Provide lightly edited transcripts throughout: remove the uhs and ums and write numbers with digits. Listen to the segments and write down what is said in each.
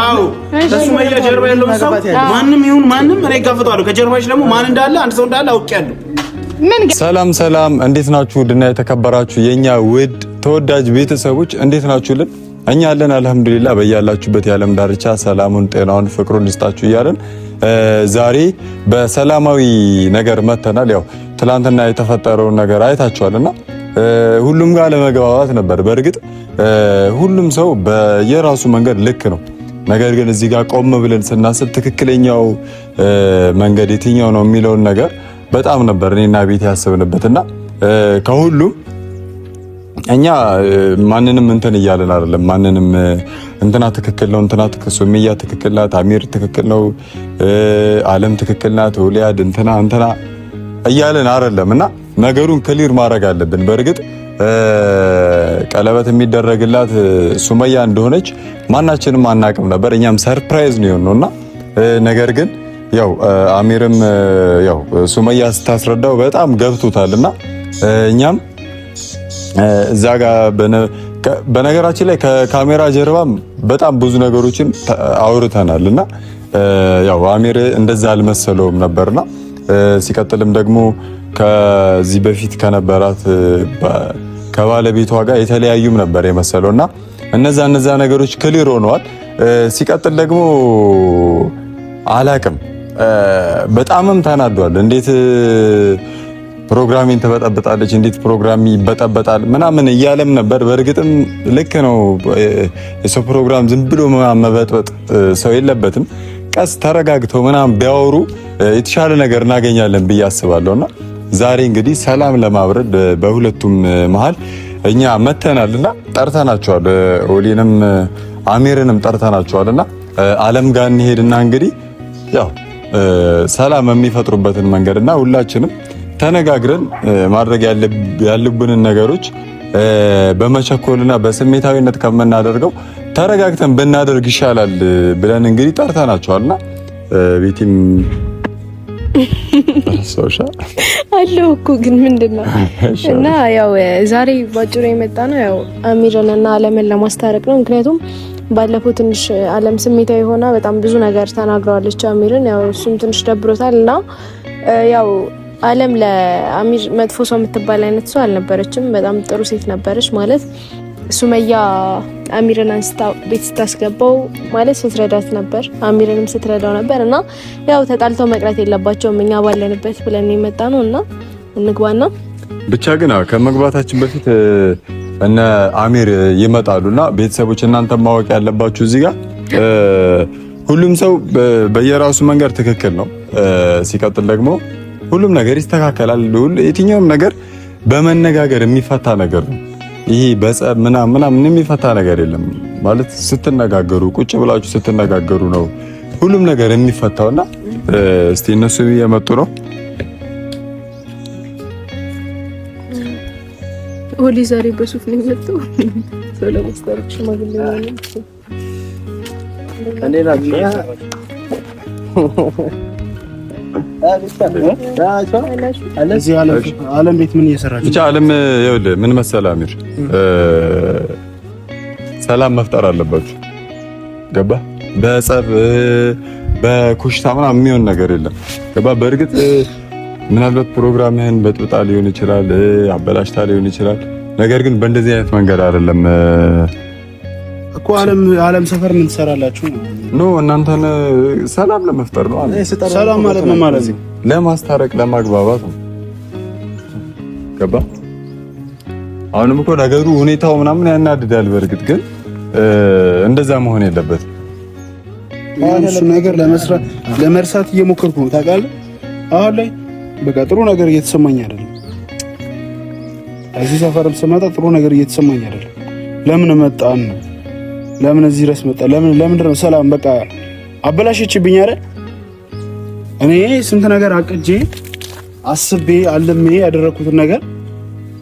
አዎ ከሱመያ ጀርባ ያለው ሰው ማንም ይሁን ማንም እኔ ጋፈጣለሁ። ከጀርባሽ ደግሞ ማን እንዳለ አንድ ሰው እንዳለ አውቄያለሁ። ሰላም ሰላም፣ እንዴት ናችሁ? ድና የተከበራችሁ የኛ ውድ ተወዳጅ ቤተሰቦች እንዴት ናችሁልን? እኛ አለን አልሐምዱሊላህ። በያላችሁበት የዓለም ዳርቻ ሰላሙን፣ ጤናውን፣ ፍቅሩን ይስጣችሁ እያለን ዛሬ በሰላማዊ ነገር መተናል። ያው ትላንትና የተፈጠረውን ነገር አይታችኋልና ሁሉም ጋር ለመግባባት ነበር። በእርግጥ ሁሉም ሰው በየራሱ መንገድ ልክ ነው። ነገር ግን እዚህ ጋር ቆም ብለን ስናስብ ትክክለኛው መንገድ የትኛው ነው የሚለውን ነገር በጣም ነበር እኔና ቤት ያሰብንበትና ከሁሉም እኛ ማንንም እንትን እያለን አይደለም። ማንንም እንትና ትክክል ነው፣ እንትና ሱመያ ትክክል ናት፣ አሚር ትክክል ነው፣ ዓለም ትክክል ናት፣ ወሊያድ እንትና እያለን አይደለምና ነገሩን ክሊር ማድረግ አለብን። በእርግጥ ቀለበት የሚደረግላት ሱመያ እንደሆነች ማናችንም አናቅም ነበር። እኛም ሰርፕራይዝ ነው የሆነውና ነገር ግን ያው አሚርም ያው ሱመያ ስታስረዳው በጣም ገብቶታልና እኛም እዛ ጋር በነገራችን ላይ ከካሜራ ጀርባም በጣም ብዙ ነገሮችን አውርተናልና ያው አሚር እንደዛ አልመሰለውም ነበርና ሲቀጥልም ደግሞ ከዚህ በፊት ከነበራት ከባለቤቷ ጋር የተለያዩም ነበር የመሰለውና እነዛ ነገሮች ክሊር ሆነዋል። ሲቀጥል ደግሞ አላቅም በጣምም ተናዷል። እንዴት ፕሮግራሚን ትበጠብጣለች፣ እንዴት ፕሮግራም ይበጠበጣል ምናምን እያለም ነበር። በእርግጥም ልክ ነው። የሰው ፕሮግራም ዝም ብሎ መበጥበጥ ሰው የለበትም። ቀስ ተረጋግተው ምናምን ቢያወሩ የተሻለ ነገር እናገኛለን ብዬ አስባለሁና ዛሬ እንግዲህ ሰላም ለማብረድ በሁለቱም መሃል እኛ መተናልና ጠርተናቸዋል። ኦሊንም አሚርንም ጠርተናቸዋልና ዓለም ጋር እንሄድና እንግዲህ ያው ሰላም የሚፈጥሩበትን መንገድና ሁላችንም ተነጋግረን ማድረግ ያለብንን ነገሮች በመቸኮልና በስሜታዊነት ከምናደርገው ተረጋግተን ብናደርግ ይሻላል ብለን እንግዲህ ጠርተናቸዋልና ቤቲም ሶሻ አለው እኮ ግን ምንድነው እና ያው ዛሬ ባጭሩ የመጣ ነው ያው አሚርንና ዓለምን ለማስታረቅ ነው። ምክንያቱም ባለፈው ትንሽ ዓለም ስሜታዊ ሆና በጣም ብዙ ነገር ተናግረዋለች አሚርን። ያው እሱም ትንሽ ደብሮታልና ያው ዓለም ለአሚር መጥፎ ሰው የምትባል አይነት ሰው አልነበረችም። በጣም ጥሩ ሴት ነበረች። ማለት ሱመያ አሚርን አንስታ ቤት ስታስገባው ማለት ስትረዳት ነበር፣ አሚርንም ስትረዳው ነበር እና ያው ተጣልተው መቅረት የለባቸውም እኛ ባለንበት ብለን የመጣ ነው እና እንግባና ብቻ ግን ከመግባታችን በፊት እነ አሚር ይመጣሉና ቤተሰቦች እናንተ ማወቅ ያለባችሁ እዚህ ጋር ሁሉም ሰው በየራሱ መንገድ ትክክል ነው። ሲቀጥል ደግሞ ሁሉም ነገር ይስተካከላል። የትኛውም ነገር በመነጋገር የሚፈታ ነገር ነው። ይሄ በጸብ ምናምን የሚፈታ ነገር የለም። ማለት ስትነጋገሩ ቁጭ ብላችሁ ስትነጋገሩ ነው ሁሉም ነገር የሚፈታውና እስቲ እነሱ እየመጡ ነው። ኦሊ ዛሬ በሱፍ ነው የመጣው። ሰላም ማስተርክ ሽማግሌ ነው ዓለም ቤት ምን እየሰራች ብቻ ዓለም ይኸውልህ ምን መሰለህ አሚር ሰላም መፍጠር አለባችሁ። ገባህ? በጸብ በኩሽታ ምናምን የሚሆን ነገር የለም። ገባህ? በእርግጥ ምናልባት ፕሮግራምህን በጥብጣ ሊሆን ይችላል፣ አበላሽታ ሊሆን ይችላል። ነገር ግን በእንደዚህ አይነት መንገድ አይደለም እኮ ዓለም ሰፈር ምን ትሰራላችሁ? ኖ እናንተን ሰላም ለመፍጠር ነው። ሰላም ማለት ነው ማለት ነው ለማስታረቅ ለማግባባት ነው። ገባ? አሁንም እኮ ነገሩ ሁኔታው ምናምን ያናድዳል። በእርግጥ ግን እንደዛ መሆን የለበትም። እሱ ነገር ለመርሳት እየሞከርኩ ነው ታውቃለህ። አሁን ላይ በቃ ጥሩ ነገር እየተሰማኝ አይደለም። እዚህ ሰፈርም ስመጣ ጥሩ ነገር እየተሰማኝ አይደለም። ለምን መጣን? ለምን እዚህ ድረስ መጣ? ለምንድን ነው ሰላም በቃ አበላሸችብኝ አይደል? እኔ ስንት ነገር አቅጄ አስቤ አልሜ ያደረኩትን ነገር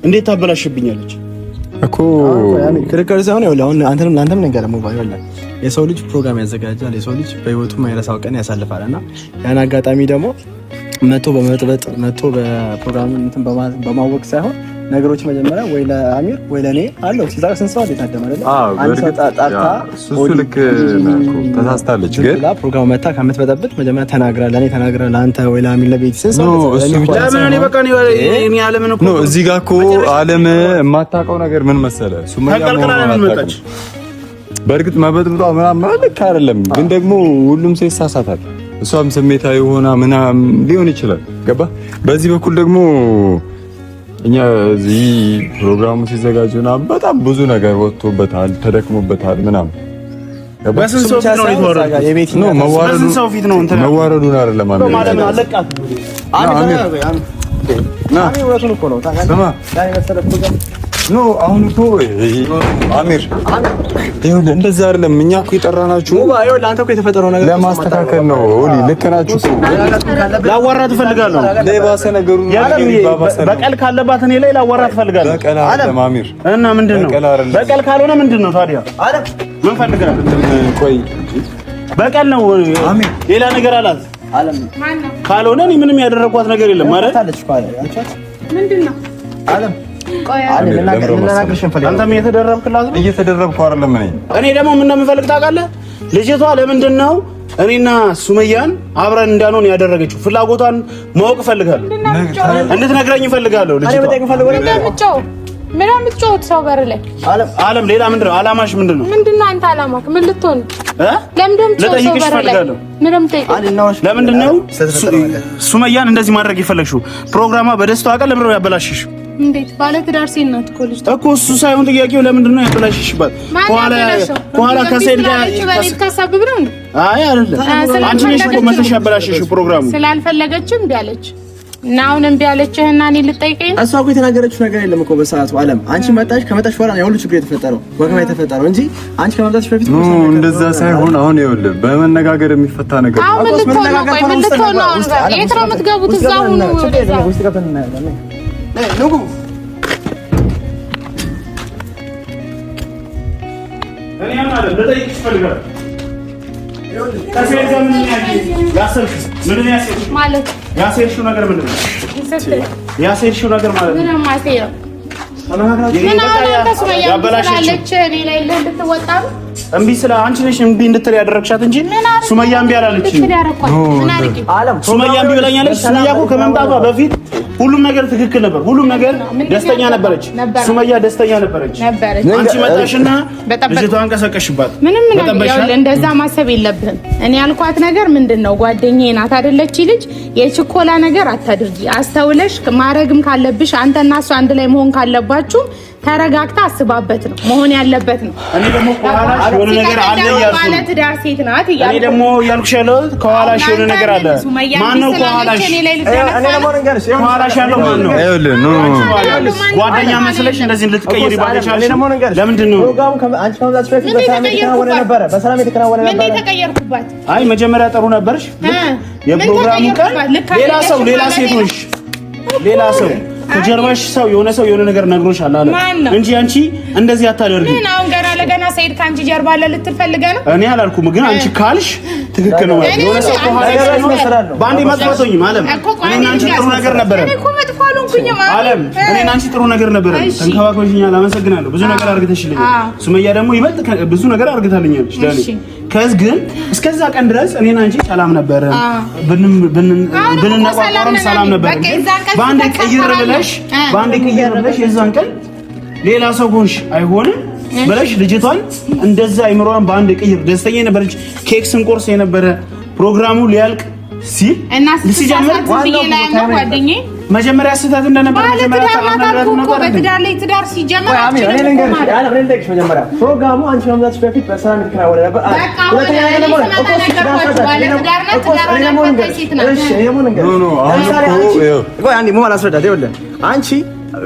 እንዴት ታበላሽብኛለች እኮ? ክርክር ሳይሆን ያው አሁን አንተም ነገር ሞባይል አለ። የሰው ልጅ ፕሮግራም ያዘጋጃል። የሰው ልጅ በህይወቱ ማይረሳው ቀን ያሳልፋልና ያን አጋጣሚ ደግሞ መቶ በመጥበጥ መቶ በፕሮግራም እንትን በማወቅ ሳይሆን ነገሮች መጀመሪያ ወይ ለአሚር ወይ ለኔ አለው ሲዛ ስንሰው አይታደም አይደል? አንድ ሰው ጣጣ እሱ ልክ ተሳስታለች። ግን ፕሮግራሙ መታ ከምትበጠብጥ መጀመሪያ ተናግራ ለኔ ተናግራ ለአንተ ወይ ለአሚር ለቤት ስንሰው ለምን በቃ እኔ ዓለምን እኮ እዚህ ጋር እኮ ዓለም የማታውቀው ነገር ምን መሰለ በእርግጥ መበጥብጧ ምናምን ልክ አይደለም። ግን ደግሞ ሁሉም ሰው ይሳሳታል። እሷም ስሜታዊ ሆና ምናምን ሊሆን ይችላል። ገባ? በዚህ በኩል ደግሞ እኛ እዚህ ፕሮግራሙ ሲዘጋጅና በጣም ብዙ ነገር ወጥቶበታል፣ ተደክሞበታል ምናምን። በስንት ሰው ፊት ነው የተወረደው? ነው መዋረዱን አይደለም ማለት ነው። ኖ አሁን እኮ አሚር ይሁን እንደዛ አይደለም። እኛ እኮ የጠራናችሁ ለአንተ እኮ የተፈጠረው ነገር ለማስተካከል ነው። ኦሊ ልክ ናችሁ እኮ ላዋራት እፈልጋለሁ። ለባሰ ነገሩ በቀል ካለባት እኔ ላይ ላዋራት እፈልጋለሁ። በቀል አይደለም አሚር። እና ምንድነው በቀል ካልሆነ ምንድነው ታዲያ? ምን ፈልጋለሁ? ቆይ በቀል ነው አሚር። ሌላ ነገር አላት አለም ካልሆነ እኔ ምንም ያደረኳት ነገር የለም ማለት ምንድነው አለም አንተም እየተደረብክላት ነው? እየተደረብኩ አይደለም። እኔ ደግሞ ምን እንደምፈልግ ታውቃለህ? ልጅቷ ለምንድን ነው እኔና ሱመያን አብረን እንዳንሆን ያደረገችው? ፍላጎቷን ማወቅ እፈልጋለሁ። እንድትነግረኝ እፈልጋለሁ። ልጅቷ ምን የምትጮት ሰው በር ላይ አለም ሌላ ምንድን ነው አላማሽ? ምንድን ነው አንተ አላማክ? ምን ልትሆን ለምንድን ነው ሱመያን እንደዚህ ማድረግ የፈለግሽው? ፕሮግራሟ በደስታዋ ቀን ለምን ነው ያበላሽሽ? እንዴት ባለ ትዳር ሴት ናት እኮ ልጅ እኮ እሱ ሳይሆን ጥያቄው ለምንድን ነው ያበላሽሽባት? ከኋላ ከሰይድ ጋር ታሳብብ ነው እንዴ? አይ አይደለም። አንቺ ነሽ እኮ መተሽ ያበላሽሽው ፕሮግራሙ። ስላልፈለገችም እምቢ አለች እና አሁን እምቢ አለችህና እኔ ልጠይቀኝ ነው? እሷ እኮ የተናገረችው ነገር የለም እኮ በሰዓቱ አለም። አንቺ ከመጣሽ በኋላ ነው የሁሉ ችግር የተፈጠረው፣ ወከማ የተፈጠረው እንጂ አንቺ ከመጣሽ በፊት ነው እንደዛ ሳይሆን አሁን ይኸውልህ በመነጋገር የሚፈታ ነገር ነው። አሁን ምን ልትሆን ነው? ቆይ ምን ልትሆን ነው? የት ነው የምትገቡት? እዛው ነው ንጉ እኔ ማለት ለጠይቅሽ ፈልጋለሁ። ከሰይድ ጋር ምን ያሰብሽ? ምንድን ነው ያሰብሽ? ማለት ያሰብሽው ነገር ምንድን ነው? ያሰብሽው ነገር ማለት ምንም ማሰየው ያበላሸች እኔ ላይ እንድትወጣ እምቢ ስለ አንቺ ነሽ እምቢ እንድትል ያደረግሻት እንጂ ሱመያ እምቢ አላለችም። ሱመያ እምቢ ብላኛለች። ሱመያ እኮ ከመምጣቷ በፊት ሁሉም ነገር ትክክል ነበር። ሁሉም ነገር ደስተኛ ነበረች። ሱመያ ደስተኛ ነበረች። አንቺ መጣሽና ልጅቷን ቀሰቀሽባት። ምንም ነገር እንደዛ ማሰብ የለብህም። እኔ ያልኳት ነገር ምንድነው ጓደኛዬ ናት አይደለች? ልጅ የችኮላ ነገር አታድርጊ። አስተውለሽ ማረግም ካለብሽ አንተና እሱ አንድ ላይ መሆን ካለባችሁ ተረጋግታ አስባበት ነው መሆን ያለበት ነው። እኔ ደግሞ ከኋላሽ የሆነ ነገር አለ ያልኩ ባለ ትዳር ሴት ናት እያልኩ እኔ ደግሞ ያልኩሽ ያለው ከኋላሽ የሆነ ነገር አለ። ማን ነው ከኋላሽ? እኔ ደግሞ ነገርሽ ከኋላሽ ያለው ማን ነው? ይኸውልህ ኖ ጓደኛ መስለሽ እንደዚህ ልትቀይሪ ባለቻለሽ ለምንድን ነው? አንቺ ከመጣሽ በፊት በሰላም የተከናወነ ነበር። ምን ተቀየርኩባት? አይ መጀመሪያ ጥሩ ነበርሽ። የፕሮግራሙ ቀን ሌላ ሴቶች ሌላ ሰው ከጀርባሽ ሰው የሆነ ነገር ነግሮሻል አለ እንጂ አንቺ እንደዚህ አታደርጊ። ምን አሁን ገና ለገና ሰይድ ካንቺ ጀርባ አለ ልትል ፈልገህ ነው? እኔ አላልኩም፣ ግን አንቺ ካልሽ ትክክል ነው። የሆነ ሰው ባንዴ መጥፋቶኝ ማለት እኔና አንቺ ጥሩ ነገር ነበረ። አለም እኔና አንቺ ጥሩ ነገር ነበረ። ተንከባክበሽኛል፣ አመሰግናለሁ። ብዙ ነገር አርግተሽልኛል። ሱመያ ደግሞ ይበልጥ ብዙ ነገር አርግታልኛለች ለኔ። ከዚህ ግን እስከዛ ቀን ድረስ እኔና አንቺ ሰላም ነበረ፣ ብንነቋቋርም ሰላም ነበረ። ባንዴ ቀይር ብለሽ የዛን ቀን ሌላ ሰው ሆንሽ አይሆንም ብለሽ ልጅቷን እንደዛ አይምሮዋን ባንዴ ቀይር። ደስተኛ ነበረች። ኬክ ስንቆርስ የነበረ ፕሮግራሙ ሊያልቅ ሲል እና ሲጀምር ጓደኛዬ መጀመሪያ ስህተት እንደነበረ መጀመሪያ ትዳር ሲጀምር ፕሮግራሙ አንቺ መምጣትሽ በፊት በሰላም የተከናወነ ነበር። አንቺ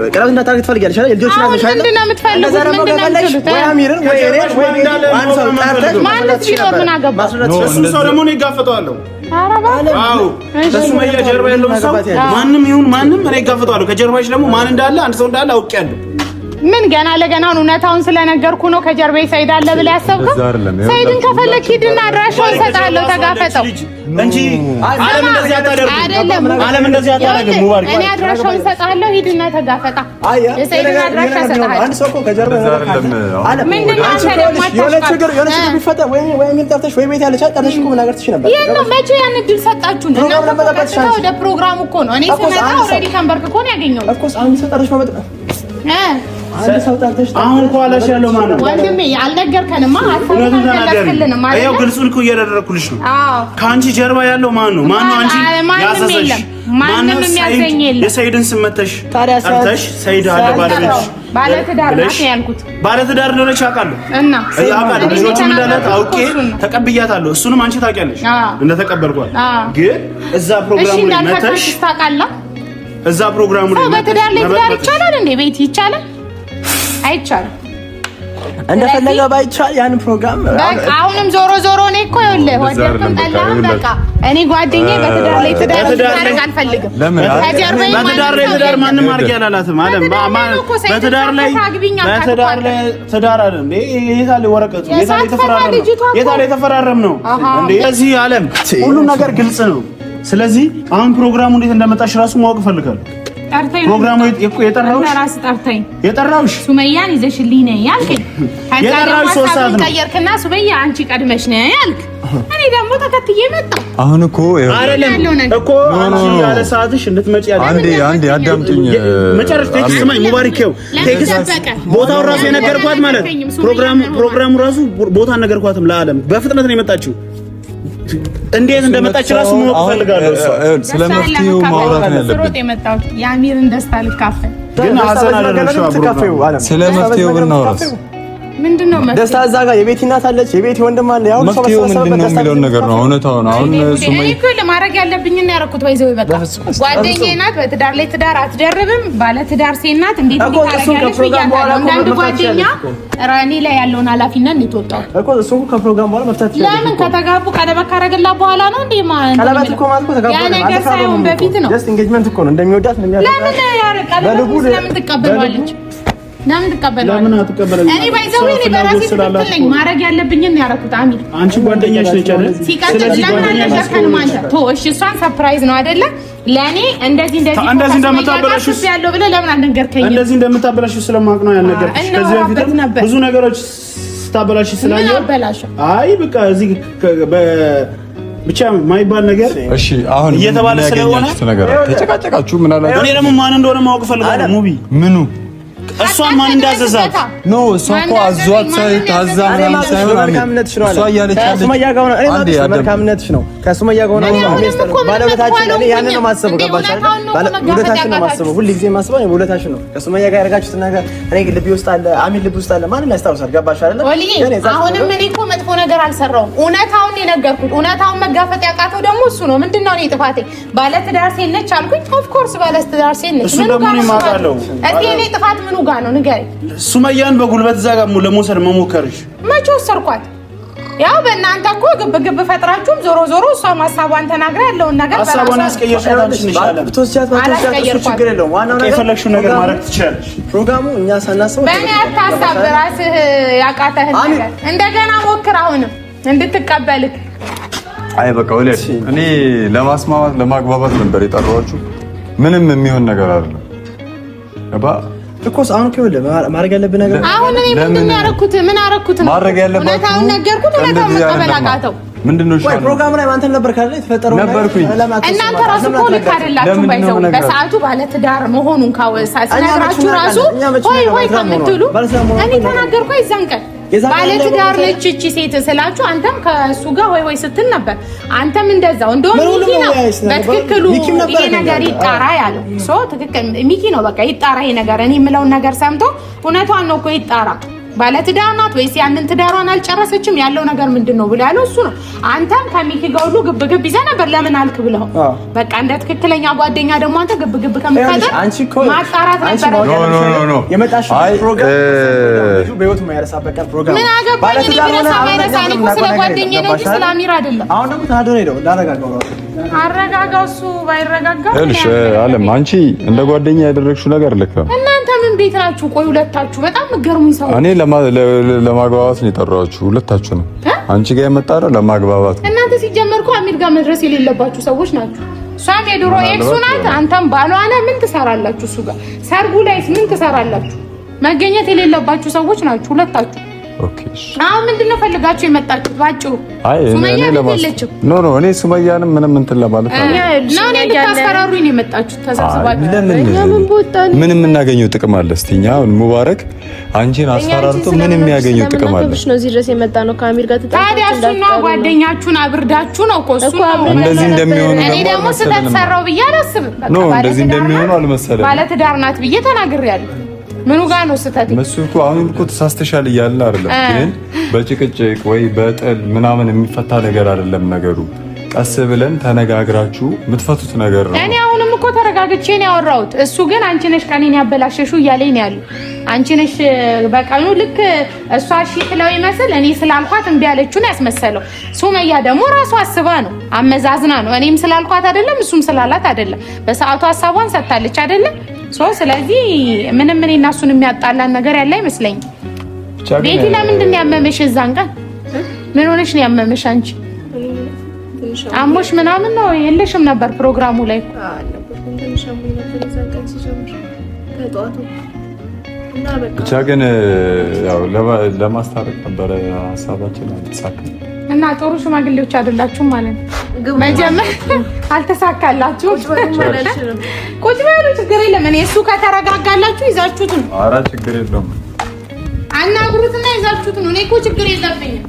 ቀለበት እንዳታረግ ትፈልጊያለሽ አይደል? ልጆችን አለሽ አይደል? ምንድነው የምትፈልጉት? ወይ አሚርን ወይ እኔን ወይ አንድ ሰው ጠርተሽ ማለት ሲኖር ምን አገባ? እሱን ሰው ደግሞ እኔ እጋፈጠዋለሁ። አዎ ከሱመያ ጀርባ ያለውን ሰው ማንም ይሁን ማንም እኔ እጋፈጠዋለሁ። ከጀርባሽ ደግሞ ማን እንዳለ አንድ ሰው እንዳለ አውቄያለሁ። ምን ገና ለገናውን እውነታውን ስለነገርኩ ነው ከጀርባዬ ሰይድ አለ ብለህ ያሰብከው? ሰይድን ከፈለክ ሂድና አድራሻውን እሰጥሃለሁ፣ ተጋፈጠው እንጂ ዓለም እንደዚህ አታደርግም። ዓለም እንደዚህ አታደርግም። ሙባረክ እኔ አድራሻውን እሰጥሃለሁ፣ ሂድና ተጋፈጣ። የሰይድን አድራሻ እሰጥሃለሁ። አንድ ሰው እኮ ከጀርባ ዓለም ምንድን ነው የሆነ ችግር ቢፈጠር ወይ ምን ጠርተሽ ወይ ቤት ያለች ጠርተሽ እኮ ምን አገር ትሽ ነበር። ይሄን ነው መቼ ያን እድል ሰጣችሁ? እናንተ ወደ ፕሮግራሙ እኮ ነው። እኔ ስመጣ ኦልሬዲ ተንበርክኮ ነው ያገኘሁት እኮ አንድ ሰው ጠርተሽ መመጥ አሁን እኮ አላሽ ያለው ማን ነው? ወንድሜ አልነገርከንማ። አልተነገርከልንም ማለት ነው። ይኸው ግልጹን እኮ እያደረኩልሽ ነው። ከአንቺ ጀርባ ያለው ማን ነው? ማን ነው አንቺ ያዘዘሽ? ማንም የሚያዘኝ የለም። የሰይድን ስመተሽ ጠርተሽ ሰይድ አለ ባለቤትሽ ባለትዳር ናት ያልኩት ባለትዳር እንደሆነች አውቃለሁ እና አውቃለሁ። ልጆችም እንዳላት አውቄ ተቀብያታለሁ። እሱንም አንቺ ታውቂያለሽ እንደተቀበልኳት። ግን እዛ ፕሮግራሙ ላይ መተሽ ታውቃለህ። እዛ ፕሮግራሙ ላይ በትዳር ላይ ትዳር ይቻላል እንዴ? ቤት ይቻላል አይቻልም? እንደፈለገ ባይቻል ያን ፕሮግራም በቃ አሁንም ዞሮ እኔ እኮ ይኸውልህ ወደድክም ጠላህም በቃ እኔ ጓደኛዬ በትዳር ላይ ትዳር ማድረግ አልፈልግም። በትዳር ላይ ትዳር ማንም አድርጌ አላላትም። አለም በትዳር ላይ ትዳር አለ እንዴ? የታለ ወረቀቱ? የታለ የተፈራረም ነው እንዴ? እዚህ አለም ሁሉ ነገር ግልጽ ነው። ስለዚህ አሁን ፕሮግራሙ እንዴት እንደመጣሽ ራሱ ማወቅ እፈልጋለሁ። ፕሮግራሙ የጠራሁሽ ሱመያን ይዘሽልኝ ነይ ያልከኝ የጠራሁሽ 3 ሰዓት ነው። ቀየርክና ሱመያ አንቺ ቀድመሽ ነይ ያልክ፣ እኔ ደግሞ ተከትዬ መጣሁ። አሁን እኮ አይደለም እኮ አንቺ ያለ ሰዓትሽ እንድትመጪ ያለ አንዴ አዳምጡኝ። መጨረሻ ቴክስት ማይ ሙባሪክው ቴክስት ቦታው ራሱ የነገርኳት ማለት ፕሮግራሙ ራሱ ቦታ ነገርኳትም ለዓለም በፍጥነት ነው የመጣችው። እንዴት እንደመጣች ራሱ ማወቅ ፈልጋለሁ። ስለ መፍትሄው ማውራት ነው ያለብን። የአሚርን ደስታ ልካፈል ግን ሀዘን አደረግሽው። ስለ መፍትሄው ብናወራስ ምንድነው ደስታ? እዛ ጋር የቤት እናት አለች፣ የቤት ወንድም አለ። ያው መፍትሄው ምንድነው የሚለውን ነገር ነው እውነታው ነው። አሁን ሱመያ እኮ ለማድረግ ያለብኝ እና ያረኩት ወይዘው ይበቃ። ጓደኛዬ ናት፣ በትዳር ላይ ትዳር አትደርብም። ባለ ትዳር ሴት ናት። እንዴት ታረጋለች ብያለሁ። አንዳንድ ጓደኛ ራኒ ላይ ያለውን ኃላፊነት እንድትወጣው እኮ እሱ ከፕሮግራም በኋላ መፍታት ይችላል። ለምን ከተጋቡ ቀለበት ካረገላ በኋላ ነው እንዴ? ቀለበት እኮ ማለት ተጋቡ ያ ነገር ሳይሆን በፊት ነው። ጀስት ኢንጌጅመንት እኮ ነው። እንደሚወዳት እንደሚያደርጋት ለምን ያረቃለች? ለምን ትቀበላለች? ለምን ትቀበላለች? ለምን አትቀበላለች? እኔ ባይዘው እኔ በራሴ ትክክል ነኝ። ማድረግ ያለብኝን ያረኩት አሚር። አንቺ ጓደኛሽ ነች አይደል? ሲቀጥል ለምን አልነገርከንም አንተ? እሺ እሷን ሰርፕራይዝ ነው አይደለ? ለኔ እንደዚህ እንደምታበላሽው ያለው ብለህ ለምን አልነገርከኝም? እንደዚህ እንደምታበላሽው ስለማውቅ ነው ያልነገርኩሽ። ከዚህ በፊት ብዙ ነገሮች ስታበላሽ ስላየሁ አይ በቃ እዚህ ብቻ ማይባል ነገር እሺ አሁን እየተባለ ስለሆነ ነገር ተጨቃጨቃችሁ ምን አላችሁ? እኔ ደግሞ ማን እንደሆነ ማወቅ ፈልጋለሁ። ሙቢ ምኑ እሷን ማን እንዳዘዛት ኖ እሷ እኮ አዟት ታዛ ምናምን ሳይሆን እሷ እያለች ሱመያ ጋር ነው። እኔ መልካምነትሽ ነው። ከሱመያ ጋር ነው ባለቤታችን። እኔ ያንን ነው የማስበው። ገባሽ አይደል? ባለቤታችን ነው የማስበው። ሁሉ ጊዜ የማስበው ባለቤታችን ነው። ከሱመያ ጋር ያደረጋችሁት ነገር እኔ ልብ ውስጥ አለ፣ አሚን ልብ ውስጥ አለ። ማንም ያስታውሳል። ገባሽ አይደል? አሁንም እኔ እኮ መጥፎ ነገር አልሰራሁም። እውነታውን የነገርኩት እውነታውን መጋፈጥ ያቃተው ደግሞ እሱ ነው። ምንድነው እኔ ጥፋቴ? ባለትዳር ሴት ነች አልኩኝ። ኦፍ ኮርስ ባለትዳር ሴት ነች። እሱ ደግሞ እኔ ማውቃለሁ። እኔ ጥፋት ምኑ ጋር ነው ንገረኝ። ሱመያን በጉልበት እዛ ጋር ለመውሰድ መሞከርሽ መቼ ወሰርኳት? ያው በእናንተ እኮ ግብ ፈጥራችሁም ዞሮ እሷ ሀሳቧን ተናግራ ያለውን ነገር ሀሳቧን ያስቀየርሻት አንቺ ነሽ። ብትወስጃት ችግር የለውም። ዋናው ነገር የፈለግሽው ነገር ማድረግ ትችያለሽ። ፕሮግራሙ እኛ ሳናስበው በእኔ አታሳብ። ራስህ ያቃተህን ነገር እንደገና ሞክር። አሁንም እንድትቀበልህ አይ በቃ ወለድ እኔ ለማስማማት ለማግባባት ነበር የጠራኋችሁ። ምንም የሚሆን ነገር አይደለም። እኮ አሁን ከወለ ማድረግ ያለብን ነገር አሁን እኔ ምንድን ያደረኩት? ምን አደረኩት? ማድረግ ያለባችሁ እውነታውን ነገርኩት። እውነታውን መቀበል አቃተው። ምንድነው? ወይ ፕሮግራሙ ላይ አንተ ነበር ካለ የተፈጠረው ነበርኩኝ። እናንተ ራሱ እኮ ልክ አይደላችሁም። ባይዘው በሰዓቱ ባለትዳር መሆኑን ካወሳችሁ ራሱ ወይ ከምትሉ እኔ ተናገርኩ። አይዛን ቀን ባለትዳር ነች እቺ ሴት ስላችሁ አንተም ከሱ ጋር ወይ ስትል ነበር። አንተም እንደዛው እንደውም ሚኪ ነው በትክክሉ ይሄ ነገር ይጣራ ያለው ሶ ትክክል ሚኪ ነው። በቃ ይጣራ ይሄ ነገር እኔ የምለውን ነገር ሰምቶ እውነቷን ነው እኮ ይጣራ። ባለትዳር ናት ወይስ ያንን ትዳሯን አልጨረሰችም ያለው ነገር ምንድነው ብሎ ያለው እሱ ነው። አንተም ከሚኪ ጋር ሁሉ ግብ ይዘህ ነበር። ለምን አልክ ብለው በቃ እንደ ትክክለኛ ጓደኛ ደግሞ አንተ ግብ ከምታደርግ ማጣራት ነበር። ኖ የመጣሽ ፕሮግራም በህይወት የማይረሳበት ፕሮግራም ምን አገባኝ እኔ ቢረሳ ማይረሳ እኔ እኮ ስለ ጓደኛዬ ነው እንጂ ስለ አሚር አይደለም። አሁን ደግሞ ተናዶ ነው ላረጋጋው ነው አረጋጋው እሱ ባይረጋጋ እልሽ አለም አንቺ እንደ ጓደኛ ያደረግሽው ነገር ልክ ነው። እናንተ ምን እንዴት ናችሁ? ቆይ ሁለታችሁ በጣም ምገርሙኝ ሰው። እኔ ለማግባባት ነው የጠራኋችሁ ሁለታችሁ ነው። አንቺ ጋር የመጣው ለማግባባት። እናንተ ሲጀመር እኮ አሚር ጋር መድረስ የሌለባችሁ ሰዎች ናችሁ። እሷም የድሮ ኤክሱ ናት፣ አንተም ባሏ ነህ። ምን ትሰራላችሁ እሱ ጋር? ሰርጉ ላይስ ምን ትሰራላችሁ? መገኘት የሌለባችሁ ሰዎች ናችሁ ሁለታችሁ። ኦኬ አሁን ምንድነው ፈልጋችሁ የመጣችሁት? ባጭሩ ሱመያ ለማለችው ኖ እኔ ሱመያንም ምንም እንትን ለማለት ነው። እኔ ልታስፈራሩኝ ነው የመጣችሁት ተሰብስባችሁ። ምን የምናገኘው ጥቅም አለ? እስቲ እኛ ሙባረክ አንቺን አስፈራርቶ ምን የሚያገኘው ጥቅም አለ? ነው እዚህ ድረስ የመጣ ነው ከአሚር ጋር ተጣጣ። ታዲያ እሱና ጓደኛችሁን አብርዳችሁ ነው እኮ እሱ እንደዚህ እንደሚሆኑ እኔ ደግሞ ስህተት ሰራው ብዬ አላስብም። ኖ እንደዚህ እንደሚሆኑ አልመሰለም። ባለ ትዳር ናት ብዬ ተናግሬያለሁ። ምኑ ጋር ነው ስህተት? እሱ እኮ አሁን እኮ ተሳስተሻል እያልን አይደለም፣ ግን በጭቅጭቅ ወይ በጥል ምናምን የሚፈታ ነገር አይደለም ነገሩ። ቀስ ብለን ተነጋግራችሁ የምትፈቱት ነገር ነው። እኔ አሁንም እኮ ተረጋግቼ ነው ያወራሁት። እሱ ግን አንቺ ነሽ ቀኔን ያበላሸሹ እያለኝ ነው ያለው። አንቺ ነሽ በቀኑ ልክ እሷ እሺ ትለው ይመስል እኔ ስላልኳት እምቢ ያለችውን ያስመሰለው። ሱመያ ደግሞ ራሷ አስባ ነው አመዛዝና ነው። እኔም ስላልኳት አይደለም እሱም ስላላት አይደለም። በሰዓቱ ሀሳቧን ሰጥታለች አይደለም። ስለዚህ ምንም እኔ እና እሱን የሚያጣላን ነገር ያለ አይመስለኝም። ቤቲ ለምንድን ነው ያመመሽ? እዛን ቀን ምን ሆነሽ ነው ያመመሽ? አንቺ አሞሽ ምናምን ነው የለሽም ነበር ፕሮግራሙ ላይ ብቻ ግን ያው ለማስታረቅ ነበረ ሀሳባችን አልተሳካም። እና ጥሩ ሽማግሌዎች አይደላችሁም ማለት ነው። መጀመር አልተሳካላችሁም። ቁጭ በሉ ችግር የለም። እኔ እሱ ከተረጋጋላችሁ ይዛችሁት ነው። ኧረ ችግር የለውም። አናግሩትና ይዛችሁት ነው። እኔ እኮ ችግር የለብኝም።